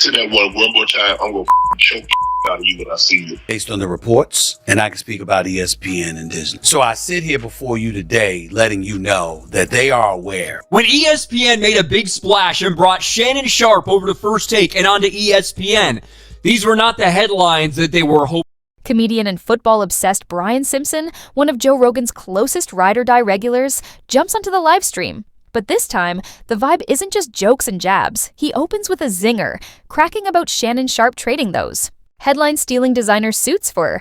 To that one more time, I'm gonna choke out of you when I see you. Based on the reports, and I can speak about ESPN and Disney. So I sit here before you today letting you know that they are aware. When ESPN made a big splash and brought Shannon Sharpe over to First Take and onto ESPN, these were not the headlines that they were hoping. Comedian and football-obsessed Brian Simpson, one of Joe Rogan's closest ride-or-die regulars, jumps onto the live stream. But this time, the vibe isn't just jokes and jabs. He opens with a zinger, cracking about Shannon Sharpe trading those. Headline-stealing designer suits for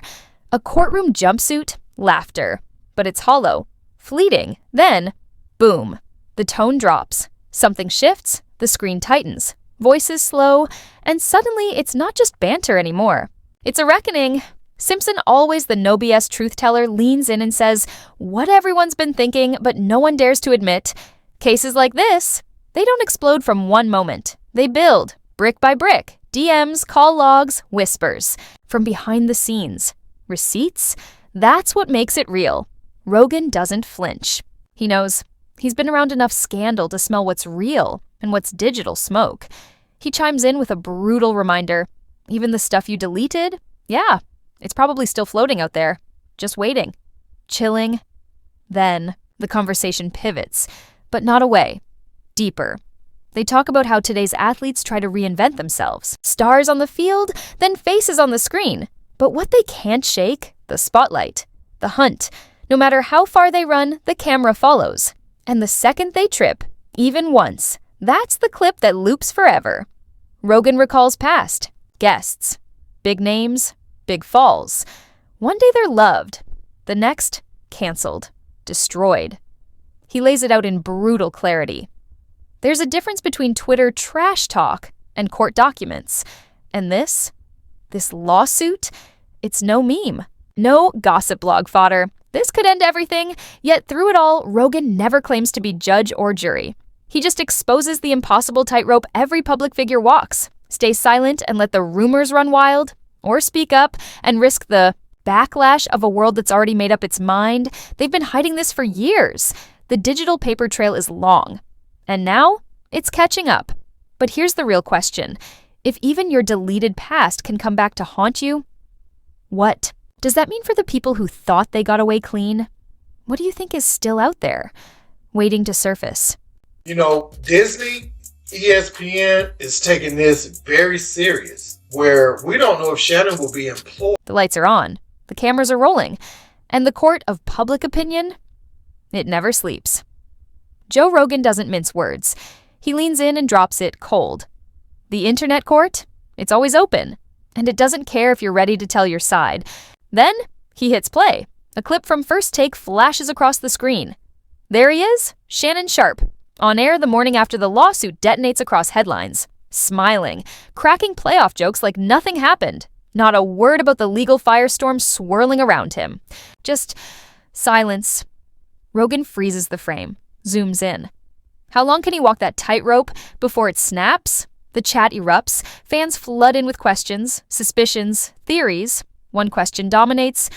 a courtroom jumpsuit, laughter. But it's hollow, fleeting. Then, boom. The tone drops. Something shifts, the screen tightens. Voices slow, and suddenly it's not just banter anymore. It's a reckoning. Simpson, always the no BS truth teller, leans in and says what everyone's been thinking, but no one dares to admit. Cases like this, they don't explode from one moment. They build, brick by brick, DMs, call logs, whispers, from behind the scenes. Receipts? That's what makes it real. Rogan doesn't flinch. He knows. He's been around enough scandal to smell what's real and what's digital smoke. He chimes in with a brutal reminder. Even the stuff you deleted? Yeah, it's probably still floating out there, just waiting, chilling. Then the conversation pivots. But not away. Deeper. They talk about how today's athletes try to reinvent themselves. Stars on the field, then faces on the screen. But what they can't shake? The spotlight. The hunt. No matter how far they run, the camera follows. And the second they trip, even once, that's the clip that loops forever. Rogan recalls past. Guests. Big names. Big falls. One day they're loved. The next, canceled. Destroyed. He lays it out in brutal clarity. There's a difference between Twitter trash talk and court documents. And this lawsuit, it's no meme, no gossip blog fodder. This could end everything, yet through it all, Rogan never claims to be judge or jury. He just exposes the impossible tightrope every public figure walks. Stay silent and let the rumors run wild, or speak up and risk the backlash of a world that's already made up its mind. They've been hiding this for years. The digital paper trail is long, and now it's catching up. But here's the real question. If even your deleted past can come back to haunt you, what does that mean for the people who thought they got away clean? What do you think is still out there, waiting to surface? You know, Disney, ESPN is taking this very serious, where we don't know if Shannon will be employed. The lights are on, the cameras are rolling, and the court of public opinion, it never sleeps. Joe Rogan doesn't mince words. He leans in and drops it cold. The internet court? It's always open. And it doesn't care if you're ready to tell your side. Then, he hits play. A clip from First Take flashes across the screen. There he is, Shannon Sharpe, on air the morning after the lawsuit detonates across headlines. Smiling, cracking playoff jokes like nothing happened. Not a word about the legal firestorm swirling around him. Just silence. Rogan freezes the frame, zooms in. How long can he walk that tightrope before it snaps? The chat erupts, fans flood in with questions, suspicions, theories. One question dominates.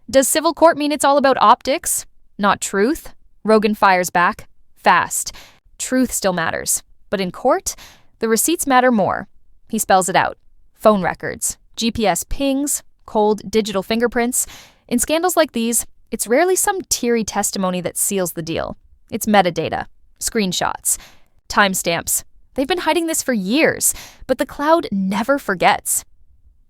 Does civil court mean it's all about optics, not truth? Rogan fires back, fast. Truth still matters. But in court, the receipts matter more. He spells it out. Phone records, GPS pings, cold digital fingerprints. In scandals like these, it's rarely some teary testimony that seals the deal. It's metadata, screenshots, timestamps. They've been hiding this for years, but the cloud never forgets.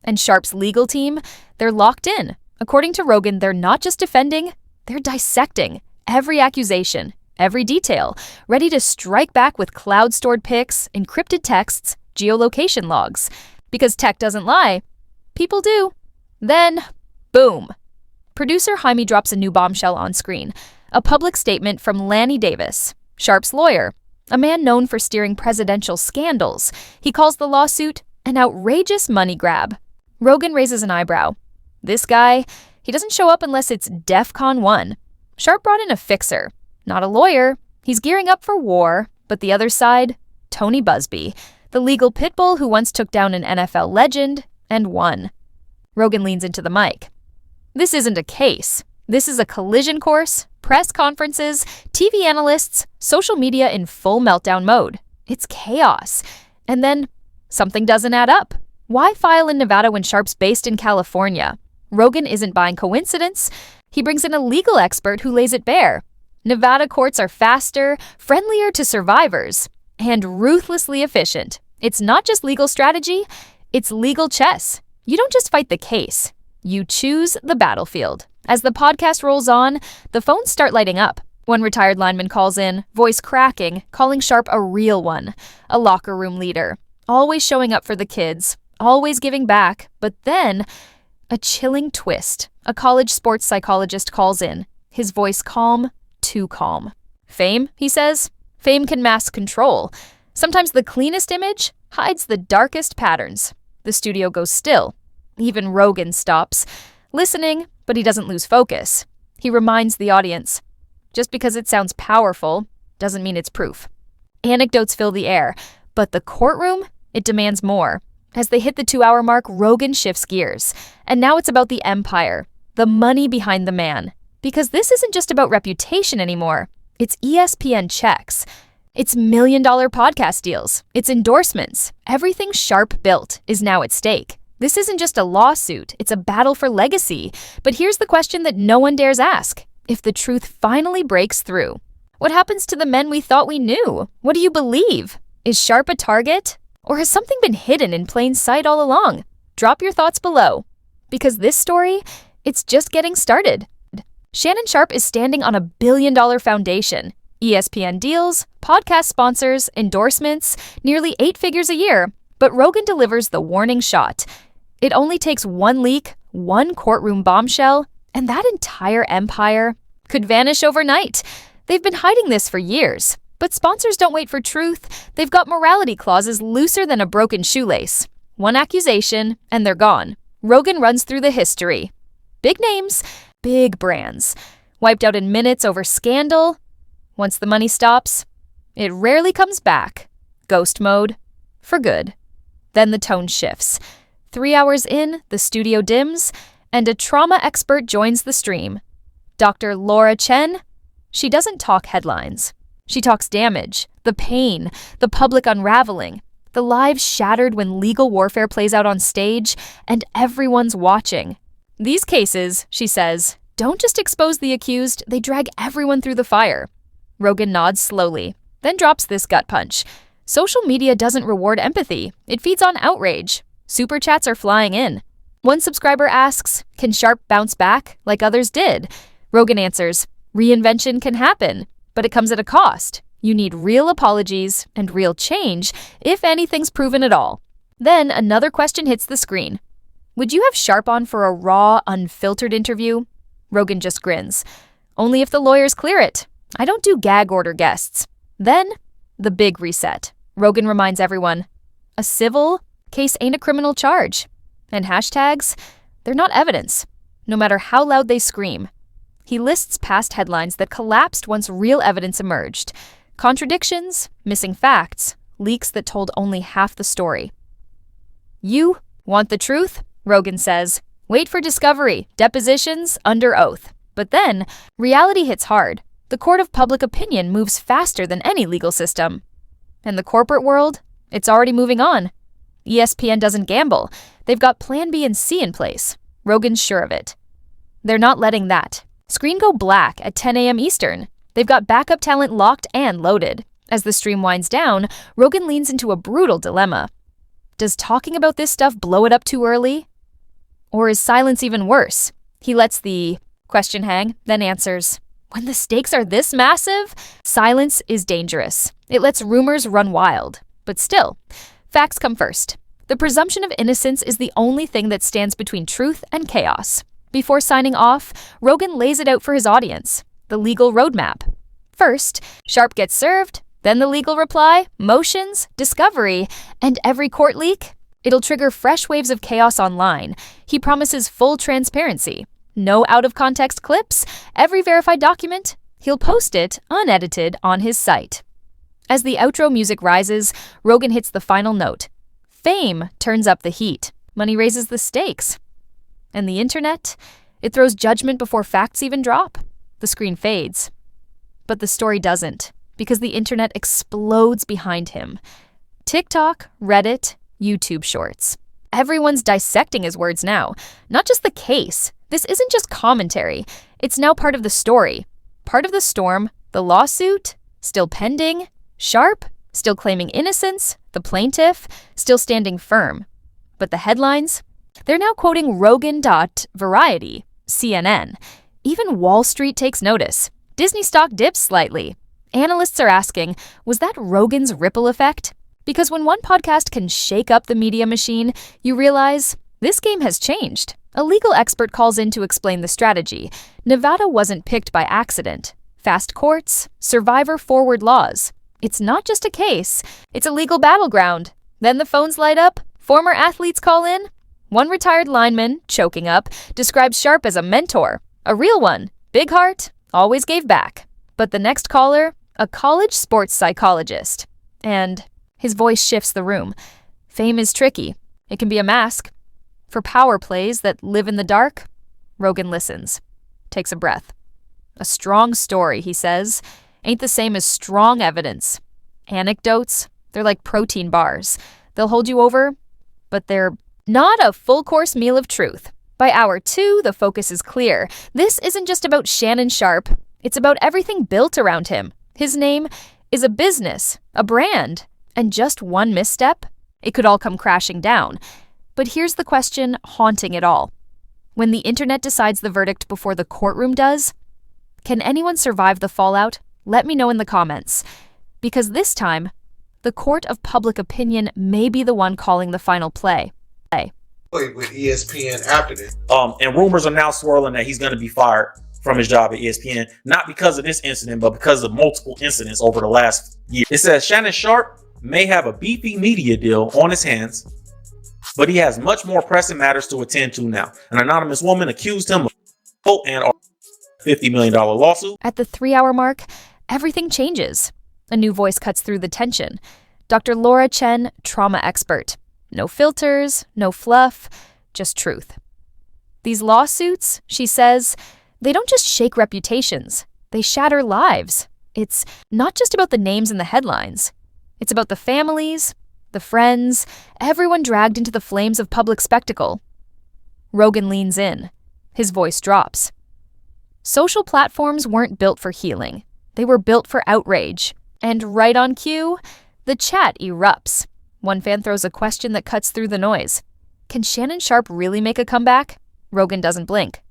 And Sharpe's legal team, they're locked in. According to Rogan, they're not just defending, they're dissecting every accusation, every detail, ready to strike back with cloud-stored pics, encrypted texts, geolocation logs. Because tech doesn't lie, people do. Then, boom. Producer Jaime drops a new bombshell on screen. A public statement from Lanny Davis, Sharpe's lawyer, a man known for steering presidential scandals. He calls the lawsuit an outrageous money grab. Rogan raises an eyebrow. This guy, he doesn't show up unless it's DEFCON 1. Sharpe brought in a fixer, not a lawyer. He's gearing up for war, but the other side, Tony Busby, the legal pit bull who once took down an NFL legend and won. Rogan leans into the mic. This isn't a case. This is a collision course, press conferences, TV analysts, social media in full meltdown mode. It's chaos. And then, Something doesn't add up. Why file in Nevada when Sharpe's based in California? Rogan isn't buying coincidence. He brings in a legal expert who lays it bare. Nevada courts are faster, friendlier to survivors, and ruthlessly efficient. It's not just legal strategy, it's legal chess. You don't just fight the case, you choose the battlefield. As the podcast rolls on, the phones start lighting up. One retired lineman calls in, voice cracking, calling Sharpe a real one, a locker room leader, always showing up for the kids, always giving back. But then, a chilling twist. A college sports psychologist calls in, his voice calm, too calm. Fame, he says. Fame can mask control. Sometimes the cleanest image hides the darkest patterns. The studio goes still. Even Rogan stops, listening, but he doesn't lose focus. He reminds the audience, just because it sounds powerful doesn't mean it's proof. Anecdotes fill the air, but the courtroom, it demands more. As they hit the 2-hour mark, Rogan shifts gears. And now it's about the empire, the money behind the man. Because this isn't just about reputation anymore. It's ESPN checks. It's million-dollar podcast deals. It's endorsements. Everything Sharpe built is now at stake. This isn't just a lawsuit. It's a battle for legacy. But here's the question that no one dares ask. If the truth finally breaks through, what happens to the men we thought we knew? What do you believe? Is Sharpe a target? Or has something been hidden in plain sight all along? Drop your thoughts below. Because this story, it's just getting started. Shannon Sharpe is standing on $1 billion foundation. ESPN deals, podcast sponsors, endorsements, nearly 8 figures a year. But Rogan delivers the warning shot. It only takes one leak, one courtroom bombshell, and that entire empire could vanish overnight. They've been hiding this for years. But sponsors don't wait for truth. They've got morality clauses looser than a broken shoelace. One accusation, and they're gone. Rogan runs through the history. Big names, big brands. Wiped out in minutes over scandal. Once the money stops, it rarely comes back. Ghost mode. For good. Then the tone shifts. 3 hours in, the studio dims, and a trauma expert joins the stream. Dr. Laura Chen. She doesn't talk headlines. She talks damage, the pain, the public unraveling, the lives shattered when legal warfare plays out on stage, and everyone's watching. These cases, she says, don't just expose the accused, they drag everyone through the fire. Rogan nods slowly, then drops this gut punch. Social media doesn't reward empathy. It feeds on outrage. Super chats are flying in. One subscriber asks, can Sharpe bounce back like others did? Rogan answers, reinvention can happen, but it comes at a cost. You need real apologies and real change if anything's proven at all. Then another question hits the screen. Would you have Sharpe on for a raw, unfiltered interview? Rogan just grins. Only if the lawyers clear it. I don't do gag order guests. Then, the big reset. Rogan reminds everyone, a civil case ain't a criminal charge. And hashtags, they're not evidence, no matter how loud they scream. He lists past headlines that collapsed once real evidence emerged. Contradictions, missing facts, leaks that told only half the story. You want the truth? Rogan says. Wait for discovery, depositions, under oath. But then, reality hits hard. The court of public opinion moves faster than any legal system. And the corporate world? It's already moving on. ESPN doesn't gamble. They've got Plan B and C in place. Rogan's sure of it. They're not letting that screen go black at 10 a.m. Eastern. They've got backup talent locked and loaded. As the stream winds down, Rogan leans into a brutal dilemma. Does talking about this stuff blow it up too early? Or is silence even worse? He lets the question hang, then answers, when the stakes are this massive, silence is dangerous. It lets rumors run wild. But still, facts come first. The presumption of innocence is the only thing that stands between truth and chaos. Before signing off, Rogan lays it out for his audience, the legal roadmap. First, Sharpe gets served, then the legal reply, motions, discovery, and every court leak. It'll trigger fresh waves of chaos online. He promises full transparency. No out-of-context clips, every verified document. He'll post it, unedited, on his site. As the outro music rises, Rogan hits the final note. Fame turns up the heat. Money raises the stakes. And the internet? It throws judgment before facts even drop. The screen fades. But the story doesn't, because the internet explodes behind him. TikTok, Reddit, YouTube Shorts. Everyone's dissecting his words now. Not just the case. This isn't just commentary. It's now part of the story. Part of the storm, the lawsuit, still pending. Sharp, still claiming innocence. The plaintiff, still standing firm. But the headlines? They're now quoting Rogan.Variety, CNN. Even Wall Street takes notice. Disney stock dips slightly. Analysts are asking, was that Rogan's ripple effect? Because when one podcast can shake up the media machine, you realize this game has changed. A legal expert calls in to explain the strategy. Nevada wasn't picked by accident. Fast courts, survivor-forward laws. It's not just a case, it's a legal battleground. Then the phones light up, former athletes call in. One retired lineman, choking up, describes Sharp as a mentor. A real one. Big heart, always gave back. But the next caller, a college sports psychologist. And his voice shifts the room. Fame is tricky. It can be a mask. For power plays that live in the dark, Rogan listens. Takes a breath. A strong story, he says, ain't the same as strong evidence. Anecdotes, they're like protein bars. They'll hold you over, but they're not a full-course meal of truth. By hour 2, the focus is clear. This isn't just about Shannon Sharpe. It's about everything built around him. His name is a business, a brand, and just one misstep, it could all come crashing down. But here's the question haunting it all. When the internet decides the verdict before the courtroom does, can anyone survive the fallout? Let me know in the comments. Because this time, the court of public opinion may be the one calling the final play. With ESPN after this. And rumors are now swirling that he's going to be fired from his job at ESPN, not because of this incident, but because of multiple incidents over the last year. It says Shannon Sharpe may have a beefy media deal on his hands, but he has much more pressing matters to attend to now. An anonymous woman accused him of and $50 million lawsuit. At the 3-hour mark, everything changes. A new voice cuts through the tension. Dr. Laura Chen, trauma expert. No filters, no fluff, just truth. These lawsuits, she says, they don't just shake reputations, they shatter lives. It's not just about the names in the headlines. It's about the families, the friends, everyone dragged into the flames of public spectacle. Rogan leans in. His voice drops. Social platforms weren't built for healing. They were built for outrage. And right on cue, the chat erupts. One fan throws a question that cuts through the noise. Can Shannon Sharpe really make a comeback? Rogan doesn't blink.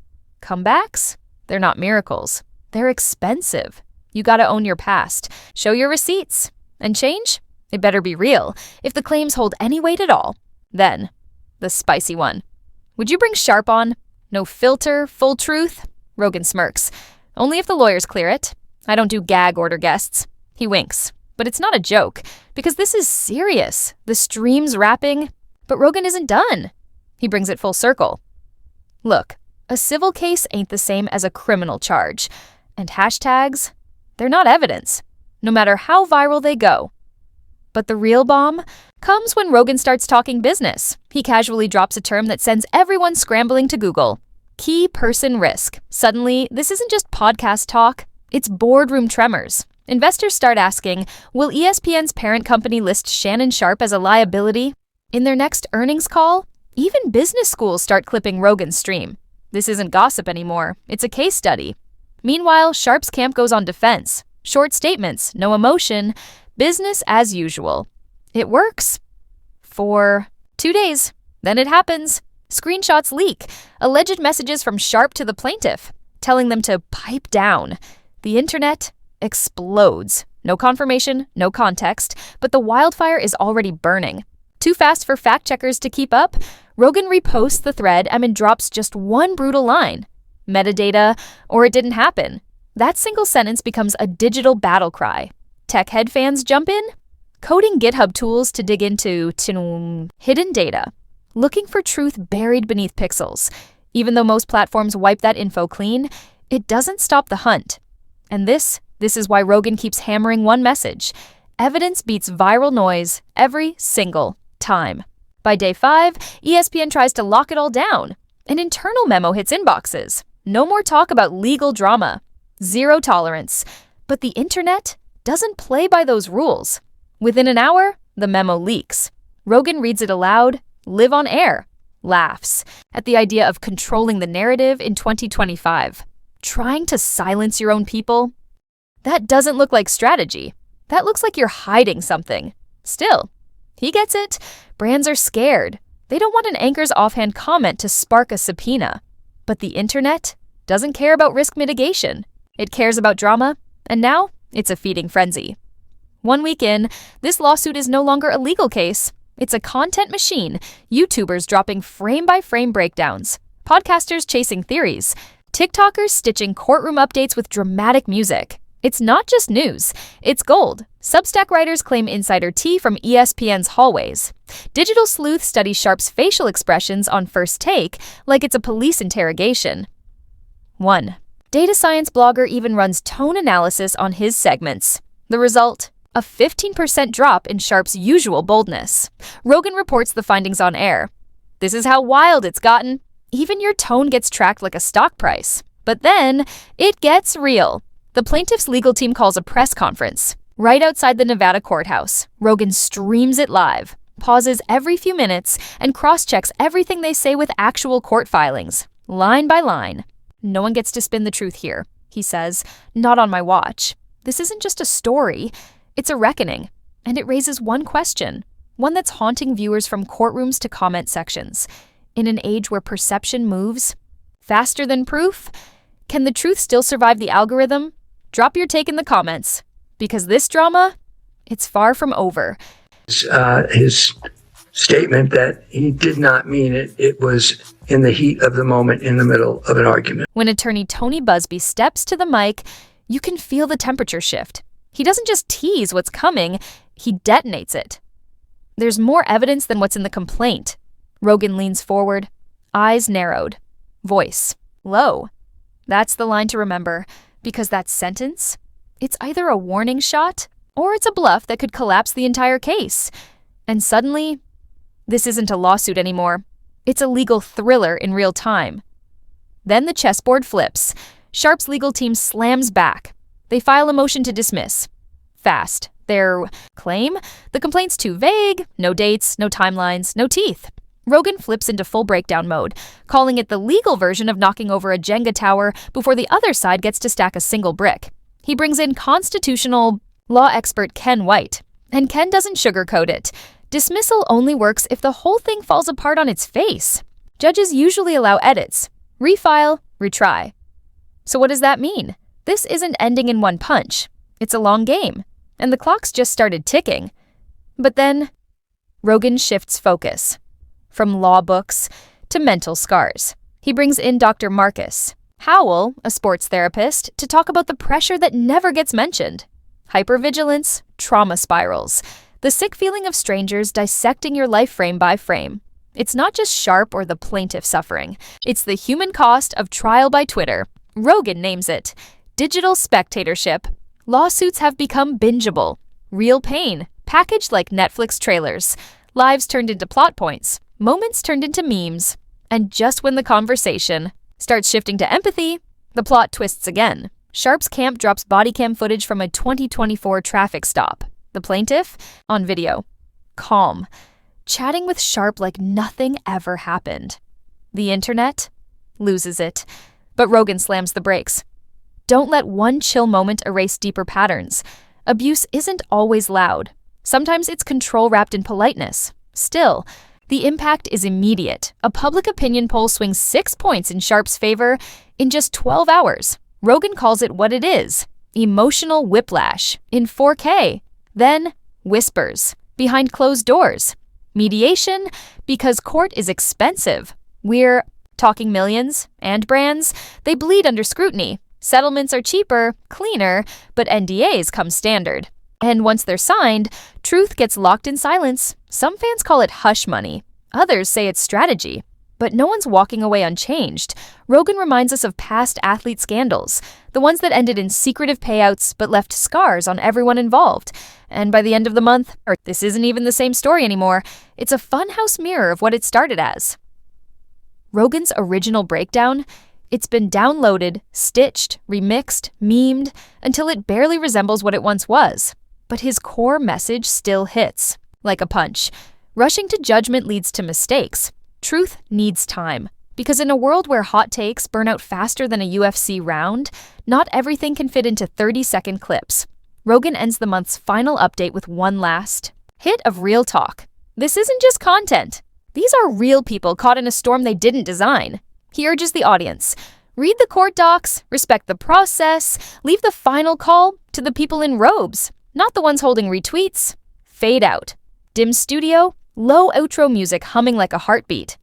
Comebacks? They're not miracles. They're expensive. You gotta own your past. Show your receipts. And change? It better be real. If the claims hold any weight at all. Then, the spicy one. Would you bring Sharpe on? No filter, full truth? Rogan smirks. Only if the lawyers clear it. I don't do gag order guests. He winks. But it's not a joke, because this is serious. The stream's wrapping, but Rogan isn't done. He brings it full circle. Look, a civil case ain't the same as a criminal charge. And hashtags, they're not evidence, no matter how viral they go. But the real bomb comes when Rogan starts talking business. He casually drops a term that sends everyone scrambling to Google. Key person risk. Suddenly, this isn't just podcast talk, it's boardroom tremors. Investors start asking, will ESPN's parent company list Shannon Sharpe as a liability? In their next earnings call, even business schools start clipping Rogan's stream. This isn't gossip anymore, it's a case study. Meanwhile, Sharpe's camp goes on defense. Short statements, no emotion, business as usual. It works. For 2 days. Then it happens. Screenshots leak, alleged messages from Sharpe to the plaintiff, telling them to pipe down. The internet explodes. No confirmation, no context, but the wildfire is already burning. Too fast for fact-checkers to keep up, Rogan reposts the thread and drops just one brutal line. Metadata, or it didn't happen. That single sentence becomes a digital battle cry. Tech head fans jump in, coding GitHub tools to dig into hidden data, looking for truth buried beneath pixels. Even though most platforms wipe that info clean, it doesn't stop the hunt. And this is why Rogan keeps hammering one message. Evidence beats viral noise every single time. By day 5, ESPN tries to lock it all down. An internal memo hits inboxes. No more talk about legal drama. Zero tolerance. But the internet doesn't play by those rules. Within an hour, the memo leaks. Rogan reads it aloud, live on air, laughs at the idea of controlling the narrative in 2025. Trying to silence your own people? That doesn't look like strategy. That looks like you're hiding something. Still, he gets it. Brands are scared. They don't want an anchor's offhand comment to spark a subpoena. But the internet doesn't care about risk mitigation. It cares about drama, and now it's a feeding frenzy. 1 week in, this lawsuit is no longer a legal case. It's a content machine, YouTubers dropping frame-by-frame breakdowns, podcasters chasing theories, TikTokers stitching courtroom updates with dramatic music. It's not just news, it's gold. Substack writers claim insider tea from ESPN's hallways. Digital sleuth studies Sharpe's facial expressions on First Take like it's a police interrogation. 1. Data science blogger even runs tone analysis on his segments. The result? A 15% drop in Sharpe's usual boldness. Rogan reports the findings on air. This is how wild it's gotten. Even your tone gets tracked like a stock price. But then, it gets real. The plaintiff's legal team calls a press conference. Right outside the Nevada courthouse, Rogan streams it live, pauses every few minutes, and cross-checks everything they say with actual court filings, line by line. No one gets to spin the truth here, he says. Not on my watch. This isn't just a story. It's a reckoning, and it raises one question, one that's haunting viewers from courtrooms to comment sections. In an age where perception moves faster than proof, can the truth still survive the algorithm? Drop your take in the comments, because this drama, it's far from over. His statement that he did not mean it, it was in the heat of the moment in the middle of an argument. When attorney Tony Busby steps to the mic, you can feel the temperature shift. He doesn't just tease what's coming, he detonates it. There's more evidence than what's in the complaint. Rogan leans forward, eyes narrowed, voice low. That's the line to remember, because that sentence, it's either a warning shot or it's a bluff that could collapse the entire case. And suddenly, this isn't a lawsuit anymore. It's a legal thriller in real time. Then the chessboard flips. Sharpe's legal team slams back. They file a motion to dismiss. Fast. Their claim? The complaint's too vague, no dates, no timelines, no teeth. Rogan flips into full breakdown mode, calling it the legal version of knocking over a Jenga tower before the other side gets to stack a single brick. He brings in constitutional law expert Ken White, and Ken doesn't sugarcoat it. Dismissal only works if the whole thing falls apart on its face. Judges usually allow edits. Refile, retry. So what does that mean? This isn't ending in one punch. It's a long game, and the clock's just started ticking. But then, Rogan shifts focus. From law books to mental scars. He brings in Dr. Marcus Howell, a sports therapist, to talk about the pressure that never gets mentioned. Hypervigilance, trauma spirals, the sick feeling of strangers dissecting your life frame by frame. It's not just Sharpe or the plaintiff suffering. It's the human cost of trial by Twitter. Rogan names it digital spectatorship. Lawsuits have become bingeable. Real pain, packaged like Netflix trailers. Lives turned into plot points. Moments turned into memes. And just when the conversation starts shifting to empathy, the plot twists again. Sharpe's camp drops body cam footage from a 2024 traffic stop. The plaintiff, on video, calm, chatting with Sharpe like nothing ever happened. The internet loses it. But Rogan slams the brakes. Don't let one chill moment erase deeper patterns. Abuse isn't always loud. Sometimes it's control wrapped in politeness. Still, the impact is immediate. A public opinion poll swings 6 points in Sharpe's favor in just 12 hours. Rogan calls it what it is, emotional whiplash in 4K. Then, whispers, behind closed doors. Mediation, because court is expensive. We're talking millions, and brands, they bleed under scrutiny. Settlements are cheaper, cleaner, but NDAs come standard. And once they're signed, truth gets locked in silence. Some fans call it hush money. Others say it's strategy. But no one's walking away unchanged. Rogan reminds us of past athlete scandals, the ones that ended in secretive payouts but left scars on everyone involved. And by the end of the month, this isn't even the same story anymore. It's a funhouse mirror of what it started as. Rogan's original breakdown, it's been downloaded, stitched, remixed, memed, until it barely resembles what it once was. But his core message still hits, like a punch. Rushing to judgment leads to mistakes. Truth needs time. Because in a world where hot takes burn out faster than a UFC round, not everything can fit into 30-second clips. Rogan ends the month's final update with one last hit of real talk. This isn't just content. These are real people caught in a storm they didn't design. He urges the audience, read the court docs, respect the process, leave the final call to the people in robes, not the ones holding retweets. Fade out. Dim studio, low outro music humming like a heartbeat.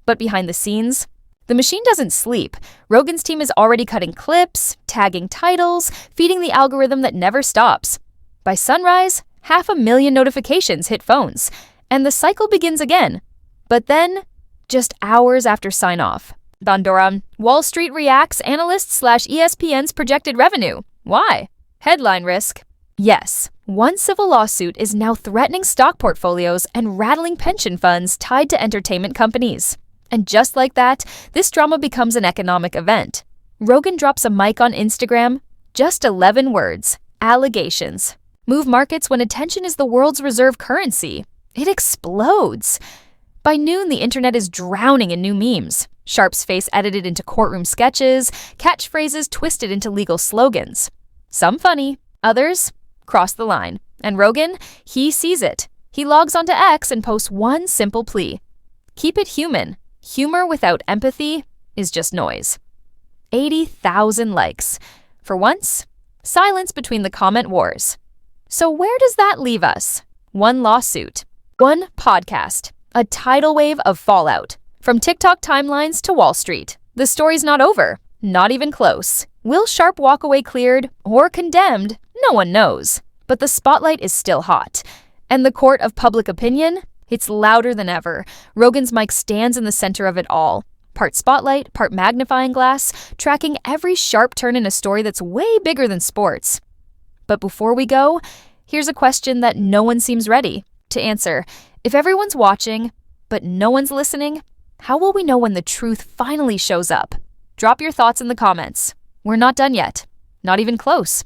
But behind the scenes, the machine doesn't sleep. Rogan's team is already cutting clips, tagging titles, feeding the algorithm that never stops. By sunrise, 500,000 notifications hit phones, and the cycle begins again. But then, just hours after sign-off, Bandora, Wall Street reacts analyst/ESPN's projected revenue. Why? Headline risk. Yes, one civil lawsuit is now threatening stock portfolios and rattling pension funds tied to entertainment companies. And just like that, this drama becomes an economic event. Rogan drops a mic on Instagram, just 11 words, allegations. Move markets when attention is the world's reserve currency. It explodes. By noon, the internet is drowning in new memes. Sharpe's face edited into courtroom sketches, catchphrases twisted into legal slogans. Some funny, others cross the line. And Rogan, he sees it. He logs onto X and posts one simple plea. Keep it human. Humor without empathy is just noise. 80,000 likes. For once, silence between the comment wars. So where does that leave us? One lawsuit. One podcast. A tidal wave of fallout. From TikTok timelines to Wall Street. The story's not over. Not even close. Will Sharpe walk away cleared or condemned? No one knows. But the spotlight is still hot. And the court of public opinion? It's louder than ever. Rogan's mic stands in the center of it all. Part spotlight, part magnifying glass, tracking every sharp turn in a story that's way bigger than sports. But before we go, here's a question that no one seems ready to answer. If everyone's watching, but no one's listening, how will we know when the truth finally shows up? Drop your thoughts in the comments. We're not done yet. Not even close.